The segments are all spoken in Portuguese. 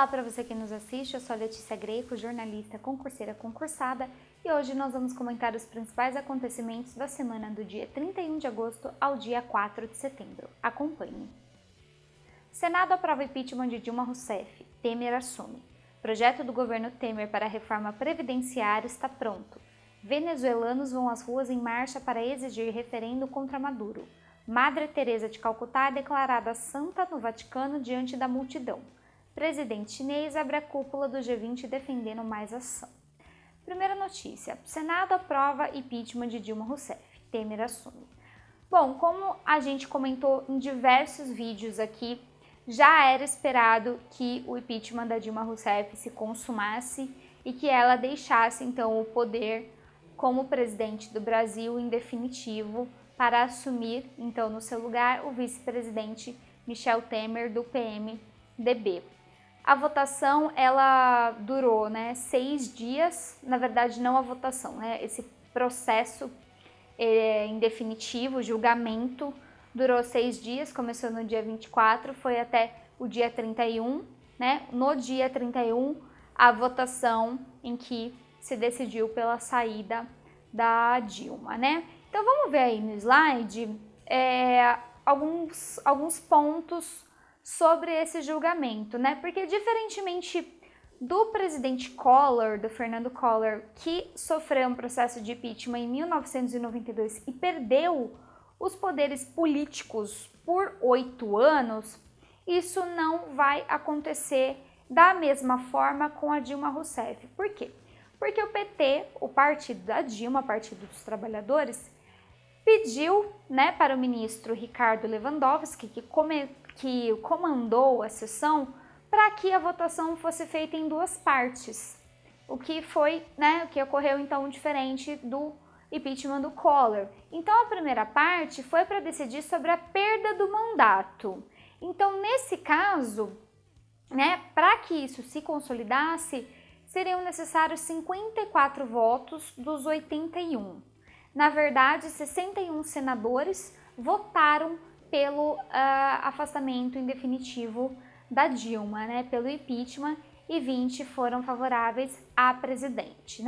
Olá para você que nos assiste, eu sou a Letícia Greco, jornalista concurseira concursada, e hoje nós vamos comentar os principais acontecimentos da semana do dia 31 de agosto ao dia 4 de setembro. Acompanhe. Senado aprova impeachment de Dilma Rousseff, Temer assume. Projeto do governo Temer para a reforma previdenciária está pronto. Venezuelanos vão às ruas em marcha para exigir referendo contra Maduro. Madre Teresa de Calcutá é declarada santa no Vaticano diante da multidão. Presidente chinês abre a cúpula do G20 defendendo mais ação. Primeira notícia: Senado aprova impeachment de Dilma Rousseff, Temer assume. Bom, como a gente comentou em diversos vídeos aqui, já era esperado que o impeachment da Dilma Rousseff se consumasse e que ela deixasse então o poder como presidente do Brasil em definitivo para assumir então no seu lugar o vice-presidente Michel Temer do PMDB. A votação, ela durou 6 dias, na verdade não a votação, esse processo em definitivo, julgamento, durou 6 dias, começou no dia 24, foi até o dia 31, No dia 31, a votação em que se decidiu pela saída da Dilma, Então vamos ver aí no slide alguns pontos sobre esse julgamento, Porque diferentemente do presidente Collor, do Fernando Collor, que sofreu um processo de impeachment em 1992 e perdeu os poderes políticos por 8 anos, isso não vai acontecer da mesma forma com a Dilma Rousseff. Por quê? Porque o PT, o partido da Dilma, Partido dos Trabalhadores, pediu para o ministro Ricardo Lewandowski, que comandou a sessão, para que a votação fosse feita em 2 partes, o que foi, o que ocorreu então diferente do impeachment do Collor. Então a primeira parte foi para decidir sobre a perda do mandato. Então nesse caso, para que isso se consolidasse, seriam necessários 54 votos dos 81. Na verdade, 61 senadores votaram pelo afastamento em definitivo da Dilma, pelo impeachment, e 20 foram favoráveis à presidente,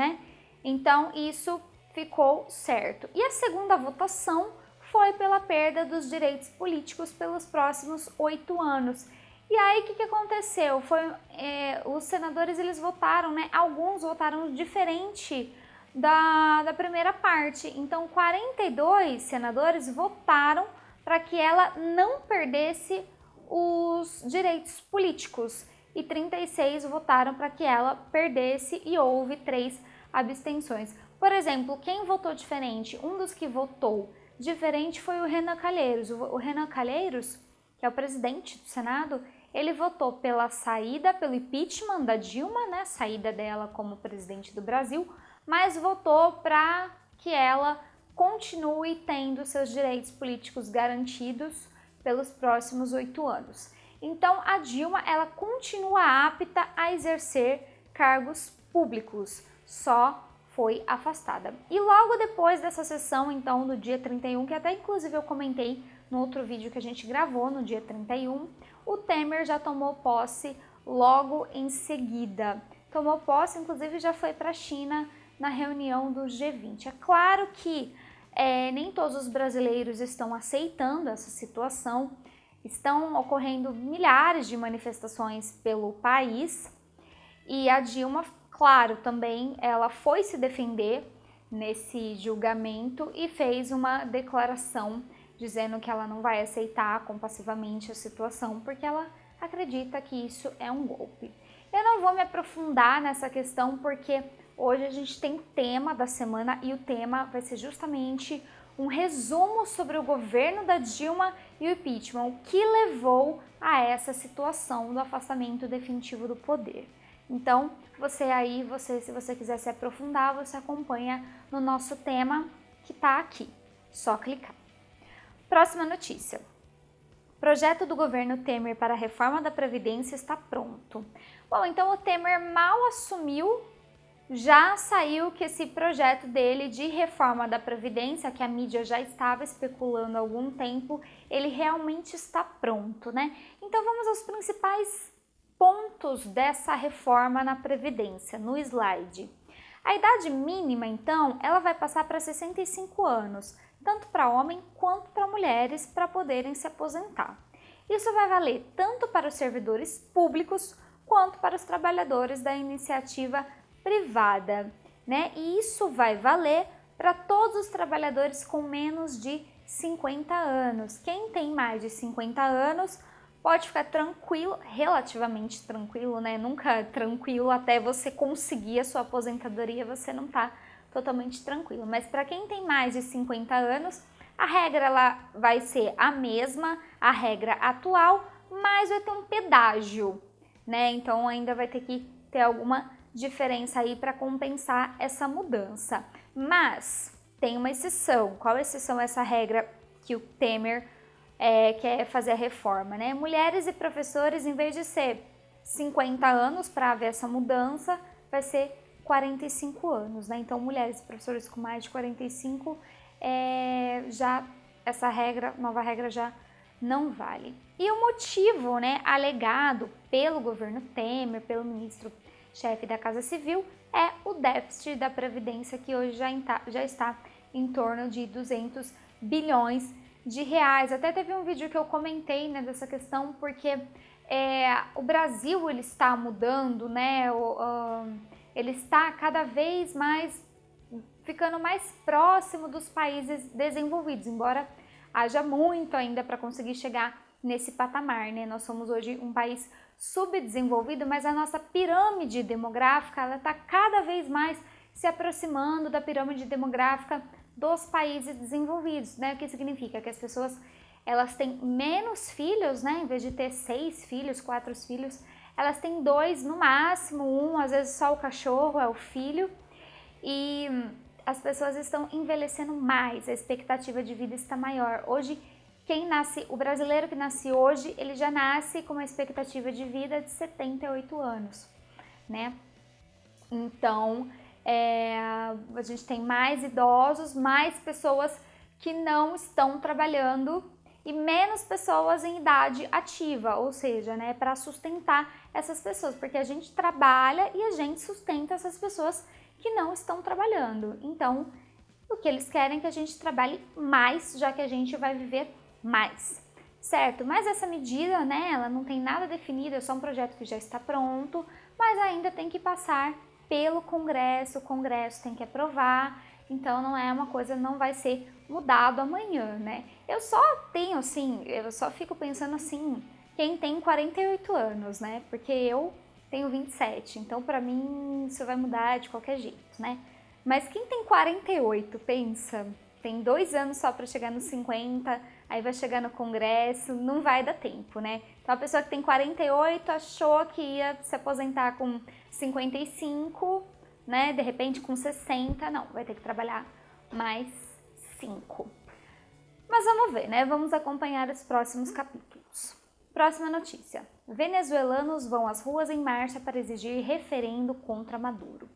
Então, isso ficou certo. E a segunda votação foi pela perda dos direitos políticos pelos próximos 8 anos. E aí, o que aconteceu? Os senadores, eles votaram, Alguns votaram diferente da primeira parte. Então, 42 senadores votaram para que ela não perdesse os direitos políticos e 36 votaram para que ela perdesse e houve 3 abstenções. Por exemplo, quem votou diferente? Um dos que votou diferente foi o Renan Calheiros. O Renan Calheiros, que é o presidente do Senado, ele votou pela saída, pelo impeachment da Dilma, saída dela como presidente do Brasil, mas votou para que ela continue tendo seus direitos políticos garantidos pelos próximos 8 anos. Então, a Dilma, ela continua apta a exercer cargos públicos, só foi afastada. E logo depois dessa sessão, então, do dia 31, que até inclusive eu comentei no outro vídeo que a gente gravou no dia 31, o Temer já tomou posse logo em seguida. Tomou posse, inclusive já foi para a China na reunião do G20. É claro que nem todos os brasileiros estão aceitando essa situação, estão ocorrendo milhares de manifestações pelo país e a Dilma, claro, também ela foi se defender nesse julgamento e fez uma declaração dizendo que ela não vai aceitar compassivamente a situação porque ela acredita que isso é um golpe. Eu não vou me aprofundar nessa questão porque hoje a gente tem tema da semana e o tema vai ser justamente um resumo sobre o governo da Dilma e o impeachment, o que levou a essa situação do afastamento definitivo do poder. Então, se você quiser se aprofundar, você acompanha no nosso tema que está aqui. Só clicar. Próxima notícia. Projeto do governo Temer para a reforma da Previdência está pronto. Bom, então o Temer mal assumiu, já saiu que esse projeto dele de reforma da Previdência, que a mídia já estava especulando há algum tempo, ele realmente está pronto, Então vamos aos principais pontos dessa reforma na Previdência, no slide. A idade mínima, então, ela vai passar para 65 anos, tanto para homem quanto para mulheres, para poderem se aposentar. Isso vai valer tanto para os servidores públicos quanto para os trabalhadores da iniciativa privada, né? E isso vai valer para todos os trabalhadores com menos de 50 anos. Quem tem mais de 50 anos pode ficar tranquilo, relativamente tranquilo, né? Nunca tranquilo até você conseguir a sua aposentadoria, você não tá totalmente tranquilo. Mas para quem tem mais de 50 anos, a regra ela vai ser a mesma, a regra atual, mas vai ter um pedágio, né? Então ainda vai ter que ter alguma diferença aí para compensar essa mudança. Mas tem uma exceção. Qual exceção é essa regra que o Temer quer fazer a reforma, né? Mulheres e professores, em vez de ser 50 anos para haver essa mudança, vai ser 45 anos, né? Então, mulheres e professores com mais de 45, já essa regra, nova regra já não vale. E o motivo, né, alegado pelo governo Temer, pelo ministro-chefe da Casa Civil, é o déficit da Previdência, que hoje já está em torno de 200 bilhões de reais. Até teve um vídeo que eu comentei, né, dessa questão, porque o Brasil ele está mudando, né, ele está cada vez mais ficando mais próximo dos países desenvolvidos, embora haja muito ainda para conseguir chegar nesse patamar, né? Nós somos hoje um país subdesenvolvido, mas a nossa pirâmide demográfica ela está cada vez mais se aproximando da pirâmide demográfica dos países desenvolvidos, né? O que significa que as pessoas elas têm menos filhos, né? Em vez de ter 6 filhos, 4 filhos, elas têm 2 no máximo, um, às vezes só o cachorro é o filho, e as pessoas estão envelhecendo mais, a expectativa de vida está maior. Hoje, o brasileiro que nasce hoje, ele já nasce com uma expectativa de vida de 78 anos, né? Então, a gente tem mais idosos, mais pessoas que não estão trabalhando e menos pessoas em idade ativa, ou seja, né, para sustentar essas pessoas, porque a gente trabalha e a gente sustenta essas pessoas que não estão trabalhando. Então, o que eles querem é que a gente trabalhe mais, já que a gente vai viver mais, certo? Mas essa medida, né, ela não tem nada definido, é só um projeto que já está pronto, mas ainda tem que passar pelo Congresso, o Congresso tem que aprovar, então não é uma coisa, não vai ser mudado amanhã, né? Eu só fico pensando assim, quem tem 48 anos, né? Porque eu tenho 27, então para mim isso vai mudar de qualquer jeito, né? Mas quem tem 48, pensa, tem 2 anos só para chegar nos 50, aí vai chegar no Congresso, não vai dar tempo, né? Então a pessoa que tem 48 achou que ia se aposentar com 55, né? De repente com 60, não, vai ter que trabalhar mais 5. Mas vamos ver, né? Vamos acompanhar os próximos capítulos. Próxima notícia. Venezuelanos vão às ruas em marcha para exigir referendo contra Maduro.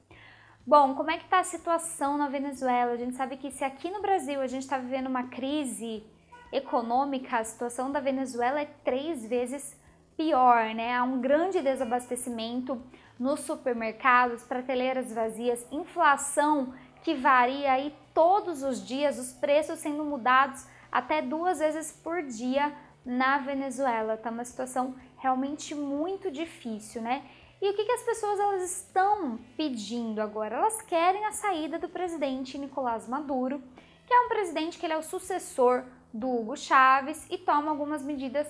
Bom, como é que está a situação na Venezuela? A gente sabe que se aqui no Brasil a gente está vivendo uma crise econômica, a situação da Venezuela é 3 vezes pior, né? Há um grande desabastecimento nos supermercados, prateleiras vazias, inflação que varia aí todos os dias, os preços sendo mudados até 2 vezes por dia na Venezuela. Tá uma situação realmente muito difícil, né? E o que as pessoas elas estão pedindo agora? Elas querem a saída do presidente Nicolás Maduro, que é um presidente que ele é o sucessor do Hugo Chávez e toma algumas medidas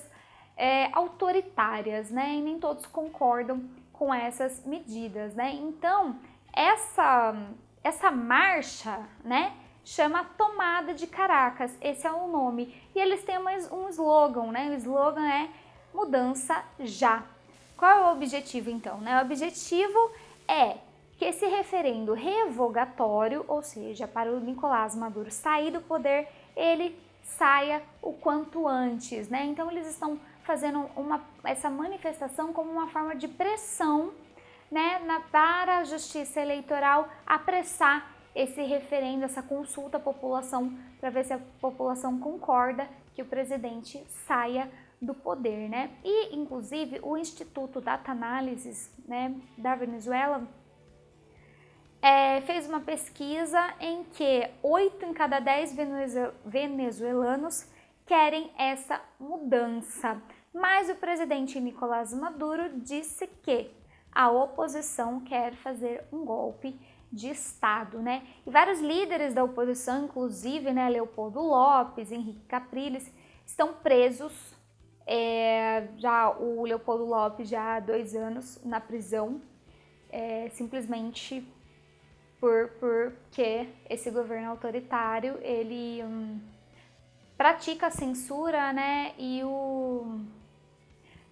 autoritárias, né? E nem todos concordam com essas medidas, né? Então, essa marcha, né, chama Tomada de Caracas, esse é o nome. E eles têm um slogan, né? O slogan é Mudança Já. Qual é o objetivo, então? Né? O objetivo é que esse referendo revogatório, ou seja, para o Nicolás Maduro sair do poder, ele saia o quanto antes, né? Então, eles estão fazendo essa manifestação como uma forma de pressão, né, para a Justiça Eleitoral apressar esse referendo, essa consulta à população, para ver se a população concorda que o presidente saia do poder, né? E, inclusive, o Instituto Data Analysis, né, da Venezuela fez uma pesquisa em que 8 em cada 10 venezuelanos querem essa mudança. Mas o presidente Nicolás Maduro disse que a oposição quer fazer um golpe de Estado, né? E vários líderes da oposição, inclusive, né, Leopoldo Lopes, Henrique Capriles, estão presos. Já o Leopoldo Lopes já há 2 anos na prisão, simplesmente porque esse governo autoritário, ele pratica a censura, né, e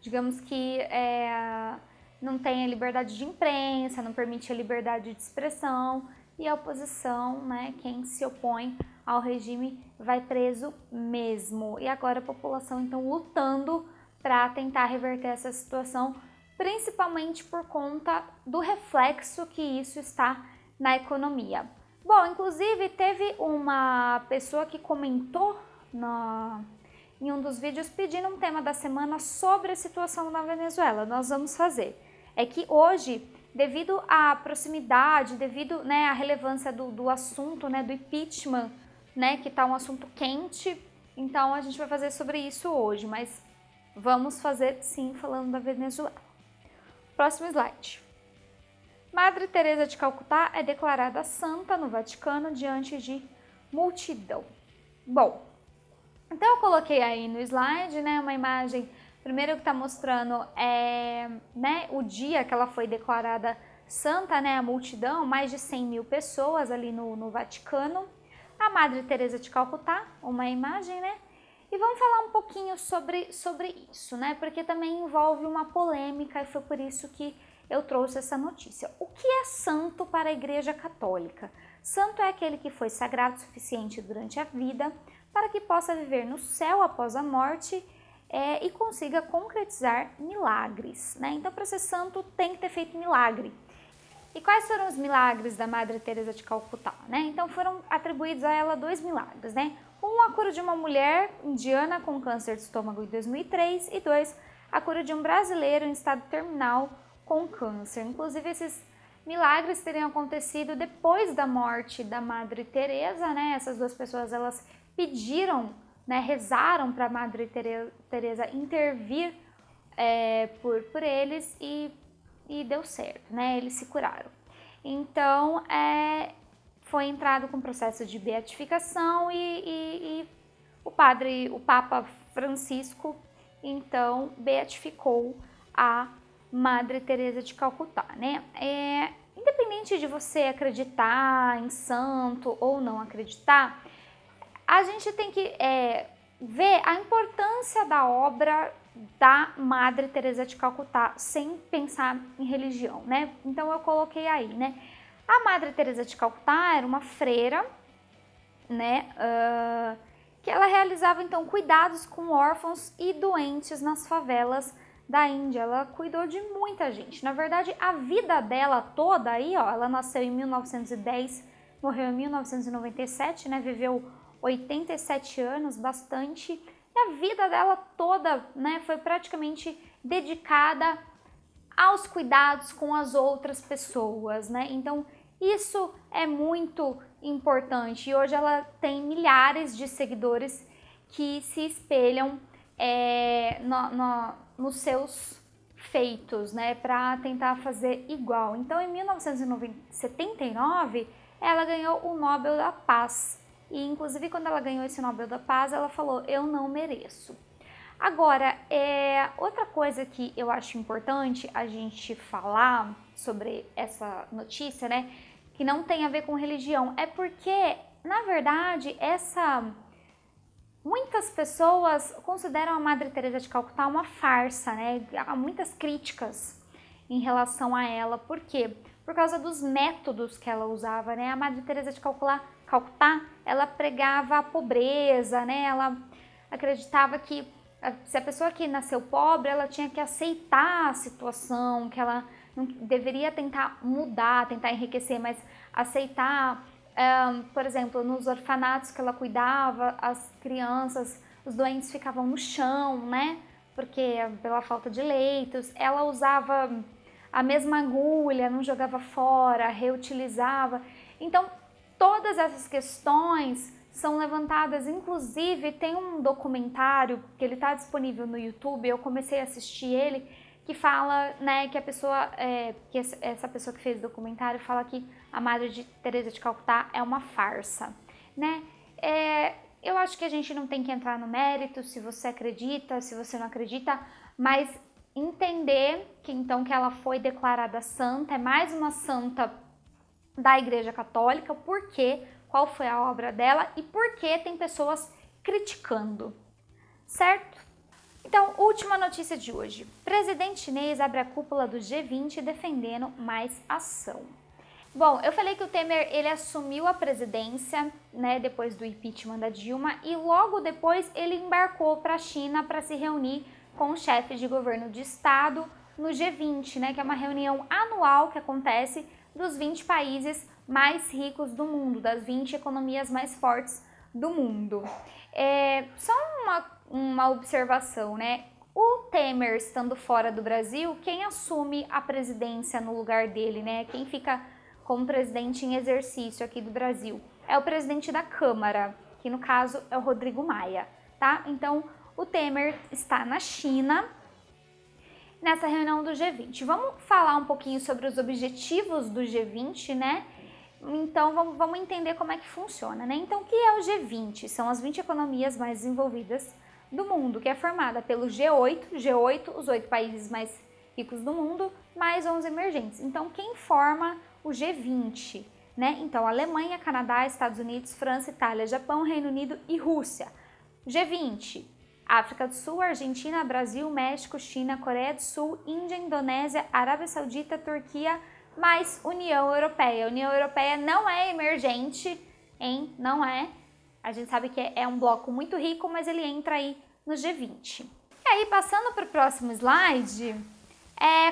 digamos que não tem a liberdade de imprensa, não permite a liberdade de expressão, e a oposição, né, quem se opõe ao regime vai preso mesmo. E agora a população então lutando para tentar reverter essa situação, principalmente por conta do reflexo que isso está na economia. Bom, inclusive teve uma pessoa que comentou em um dos vídeos pedindo um tema da semana sobre a situação na Venezuela. Nós vamos fazer. É que hoje, devido à proximidade, devido, né, à relevância do assunto, né, do impeachment, né, que está um assunto quente, então a gente vai fazer sobre isso hoje, mas vamos fazer sim falando da Venezuela. Próximo slide. Madre Teresa de Calcutá é declarada santa no Vaticano diante de multidão. Bom, então eu coloquei aí no slide, né, uma imagem, primeiro que está mostrando né, o dia que ela foi declarada santa, né, a multidão, mais de 100 mil pessoas ali no Vaticano. A Madre Teresa de Calcutá, uma imagem, né? E vamos falar um pouquinho sobre isso, né? Porque também envolve uma polêmica e foi por isso que eu trouxe essa notícia. O que é santo para a Igreja Católica? Santo é aquele que foi sagrado o suficiente durante a vida para que possa viver no céu após a morte e consiga concretizar milagres, né? Então, para ser santo, tem que ter feito milagre. E quais foram os milagres da Madre Teresa de Calcutá, né? Então, foram atribuídos a ela 2 milagres, né? A cura de uma mulher indiana com câncer de estômago em 2003 e 2, a cura de um brasileiro em estado terminal com câncer. Inclusive, esses milagres teriam acontecido depois da morte da Madre Teresa, né? Essas 2 pessoas, elas pediram, né, rezaram para a Madre Teresa intervir por eles e deu certo, né? Eles se curaram. Então, foi entrado com processo de beatificação e o Papa Francisco, então, beatificou a Madre Teresa de Calcutá, né? Independente de você acreditar em santo ou não acreditar, a gente tem que ver a importância da obra da Madre Teresa de Calcutá sem pensar em religião, né? Então eu coloquei aí, né? A Madre Teresa de Calcutá era uma freira, né? Que ela realizava então cuidados com órfãos e doentes nas favelas da Índia. Ela cuidou de muita gente. Na verdade, a vida dela toda aí, ó, ela nasceu em 1910, morreu em 1997, né? Viveu 87 anos, bastante. E a vida dela toda, né, foi praticamente dedicada aos cuidados com as outras pessoas, né? Então, isso é muito importante. E hoje ela tem milhares de seguidores que se espelham nos seus feitos, né, para tentar fazer igual. Então, em 1979, ela ganhou o Nobel da Paz. E, inclusive, quando ela ganhou esse Nobel da Paz, ela falou, eu não mereço. Agora, outra coisa que eu acho importante a gente falar sobre essa notícia, né, que não tem a ver com religião, é porque, na verdade, muitas pessoas consideram a Madre Teresa de Calcutá uma farsa, né? Há muitas críticas em relação a ela. Por quê? Por causa dos métodos que ela usava, né? A Madre Teresa de Calcutá, ela pregava a pobreza, né? Ela acreditava que se a pessoa que nasceu pobre, ela tinha que aceitar a situação, que ela não deveria tentar mudar, tentar enriquecer, mas aceitar. Por exemplo, nos orfanatos que ela cuidava, as crianças, os doentes ficavam no chão, né? porque pela falta de leitos, ela usava a mesma agulha, não jogava fora, reutilizava. Então, todas essas questões são levantadas, inclusive tem um documentário que ele está disponível no YouTube, eu comecei a assistir ele, que fala, né, que a pessoa, que essa pessoa que fez o documentário fala que a Madre de Teresa de Calcutá é uma farsa, né? Eu acho que a gente não tem que entrar no mérito se você acredita, se você não acredita, mas entender que então que ela foi declarada santa, é mais uma santa da Igreja Católica, por quê? Qual foi a obra dela e por que tem pessoas criticando, certo? Então, última notícia de hoje. Presidente chinês abre a cúpula do G20 defendendo mais ação. Bom, eu falei que o Temer, ele assumiu a presidência, né, depois do impeachment da Dilma, e logo depois ele embarcou para a China para se reunir com os chefes de governo de estado no G20, né, que é uma reunião anual que acontece dos 20 países mais ricos do mundo, das 20 economias mais fortes do mundo. Só uma observação, né? O Temer estando fora do Brasil, quem assume a presidência no lugar dele, né? Quem fica como presidente em exercício aqui do Brasil é o presidente da Câmara, que no caso é o Rodrigo Maia, tá? Então, o Temer está na China nessa reunião do G20. Vamos falar um pouquinho sobre os objetivos do G20, né? Então, vamos entender como é que funciona, né? Então, o que é o G20? São as 20 economias mais desenvolvidas do mundo, que é formada pelo G8, os 8 países mais ricos do mundo, mais 11 emergentes. Então, quem forma o G20, né? Então, Alemanha, Canadá, Estados Unidos, França, Itália, Japão, Reino Unido e Rússia. G20, África do Sul, Argentina, Brasil, México, China, Coreia do Sul, Índia, Indonésia, Arábia Saudita, Turquia, mais União Europeia. A União Europeia não é emergente, hein? Não é. A gente sabe que é um bloco muito rico, mas ele entra aí no G20. E aí, passando para o próximo slide,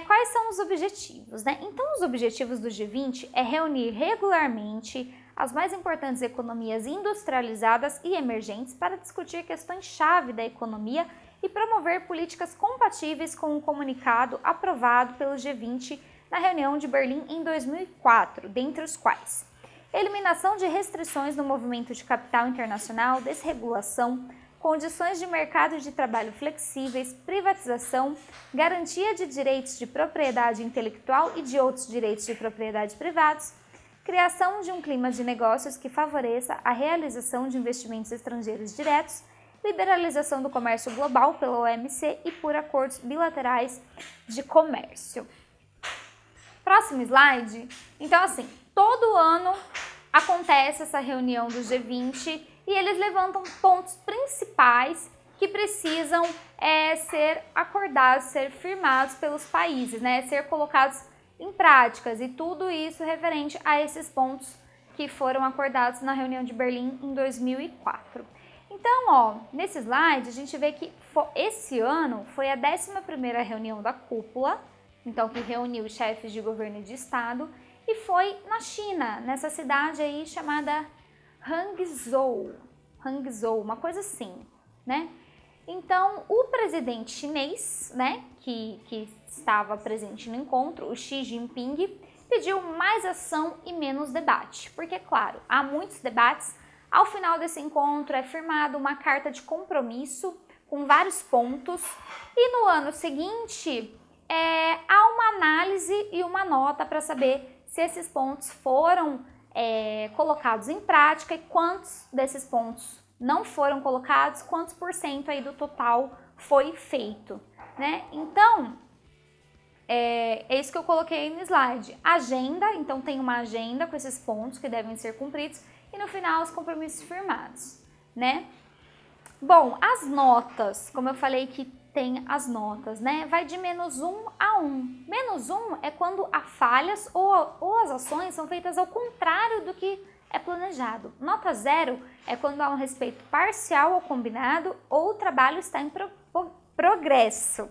quais são os objetivos, né? Então, os objetivos do G20 é reunir regularmente as mais importantes economias industrializadas e emergentes para discutir questões-chave da economia e promover políticas compatíveis com o comunicado aprovado pelo G20 na reunião de Berlim em 2004, dentre os quais eliminação de restrições no movimento de capital internacional, desregulação, condições de mercado de trabalho flexíveis, privatização, garantia de direitos de propriedade intelectual e de outros direitos de propriedade privados, criação de um clima de negócios que favoreça a realização de investimentos estrangeiros diretos, liberalização do comércio global pela OMC e por acordos bilaterais de comércio. Próximo slide. Então, assim, todo ano acontece essa reunião do G20 e eles levantam pontos principais que precisam ser acordados, ser firmados pelos países, né? Ser colocados em práticas e tudo isso referente a esses pontos que foram acordados na reunião de Berlim em 2004. Então, ó, nesse slide a gente vê que esse ano foi a 11ª reunião da cúpula, então que reuniu os chefes de governo e de estado, e foi na China, nessa cidade aí chamada Hangzhou, uma coisa assim, né? Então, o presidente chinês, né, que estava presente no encontro, o Xi Jinping, pediu mais ação e menos debate, porque, claro, há muitos debates. Ao final desse encontro é firmada uma carta de compromisso com vários pontos e no ano seguinte há uma análise e uma nota para saber se esses pontos foram colocados em prática e quantos desses pontos não foram colocados, quantos por cento aí do total foi feito, né? Então, é isso que eu coloquei no slide. Agenda, então tem uma agenda com esses pontos que devem ser cumpridos e no final os compromissos firmados, né? Bom, as notas, como eu falei que tem as notas, né? Vai de -1 a 1. -1 é quando há falhas ou as ações são feitas ao contrário do que é planejado. Nota 0 é quando há um respeito parcial ao combinado ou o trabalho está em progresso.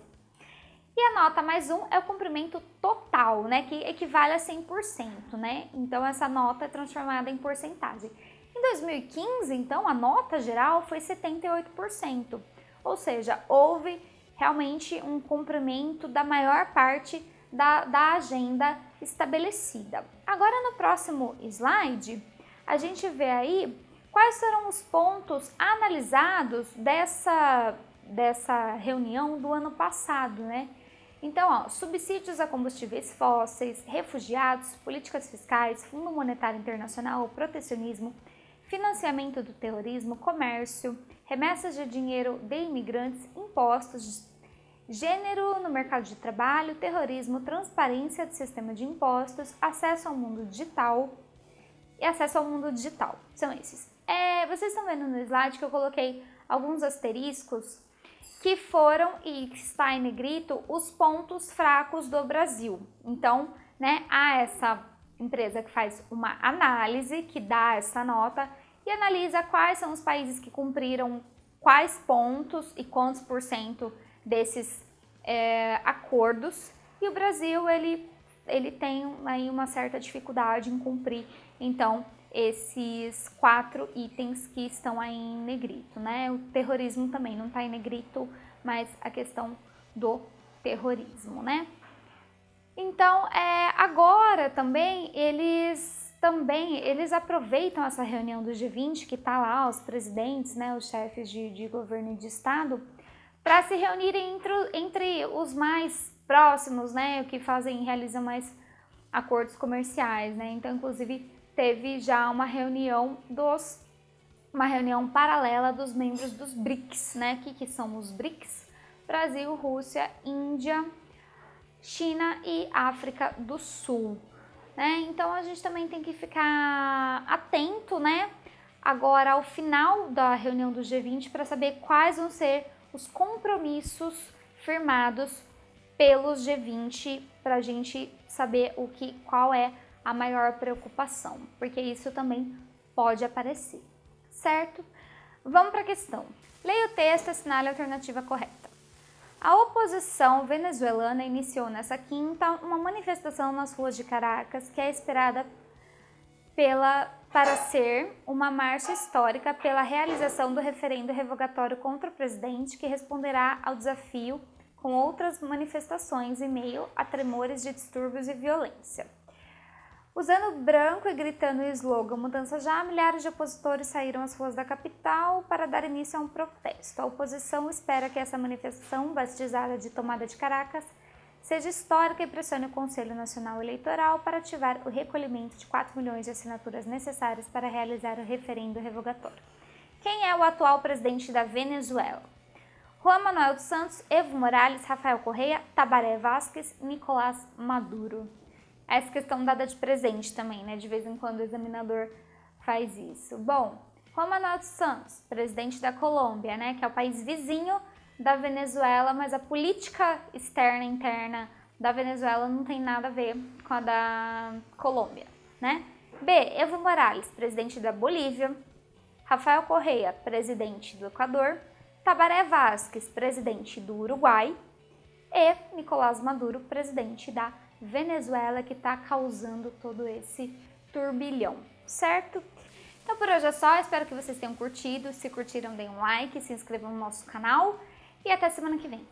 E a nota +1 é o cumprimento total, né? Que equivale a 100%, né? Então, essa nota é transformada em porcentagem. Em 2015, então, a nota geral foi 78%. Ou seja, houve realmente um cumprimento da maior parte da agenda estabelecida. Agora no próximo slide, a gente vê aí quais foram os pontos analisados dessa reunião do ano passado, né? Então, subsídios a combustíveis fósseis, refugiados, políticas fiscais, Fundo Monetário Internacional, protecionismo, financiamento do terrorismo, comércio, remessas de dinheiro de imigrantes, impostos, gênero no mercado de trabalho, terrorismo, transparência do sistema de impostos, acesso ao mundo digital e acesso ao mundo digital. São esses. Vocês estão vendo no slide que eu coloquei alguns asteriscos que foram, e que está em negrito, os pontos fracos do Brasil. Então, né, há essa empresa que faz uma análise, que dá essa nota e analisa quais são os países que cumpriram quais pontos e quantos por cento desses acordos. E o Brasil, ele tem aí uma certa dificuldade em cumprir, então, esses 4 itens que estão aí em negrito, né? O terrorismo também não está em negrito, mas a questão do terrorismo, né? Então, agora também eles aproveitam essa reunião do G20, que tá lá os presidentes, né, os chefes de governo e de estado, para se reunirem entre os mais próximos, né, que realizam mais acordos comerciais, né? Então, inclusive, teve já uma reunião paralela dos membros dos BRICS, né? Que são os BRICS? Brasil, Rússia, Índia, China e África do Sul, né? Então a gente também tem que ficar atento, né? Agora ao final da reunião do G20 para saber quais vão ser os compromissos firmados pelos G20 para a gente saber qual é a maior preocupação, porque isso também pode aparecer, certo? Vamos para a questão. Leia o texto e assinale a alternativa correta. A oposição venezuelana iniciou nesta quinta uma manifestação nas ruas de Caracas que é esperada para ser uma marcha histórica pela realização do referendo revogatório contra o presidente, que responderá ao desafio com outras manifestações em meio a tremores de distúrbios e violência. Usando branco e gritando o slogan "Mudança já", milhares de opositores saíram às ruas da capital para dar início a um protesto. A oposição espera que essa manifestação, batizada de Tomada de Caracas, seja histórica e pressione o Conselho Nacional Eleitoral para ativar o recolhimento de 4 milhões de assinaturas necessárias para realizar o referendo revogatório. Quem é o atual presidente da Venezuela? Juan Manuel dos Santos, Evo Morales, Rafael Correa, Tabaré Vázquez, Nicolás Maduro. Essa questão dada de presente também, né? De vez em quando o examinador faz isso. Bom, Juan Manuel dos Santos, presidente da Colômbia, né? Que é o país vizinho da Venezuela, mas a política externa e interna da Venezuela não tem nada a ver com a da Colômbia, né? B. Evo Morales, presidente da Bolívia. Rafael Correa, presidente do Equador. Tabaré Vázquez, presidente do Uruguai. E Nicolás Maduro, presidente da Venezuela, que está causando todo esse turbilhão, certo? Então por hoje é só, espero que vocês tenham curtido. Se curtiram, deem um like, se inscrevam no nosso canal e até semana que vem.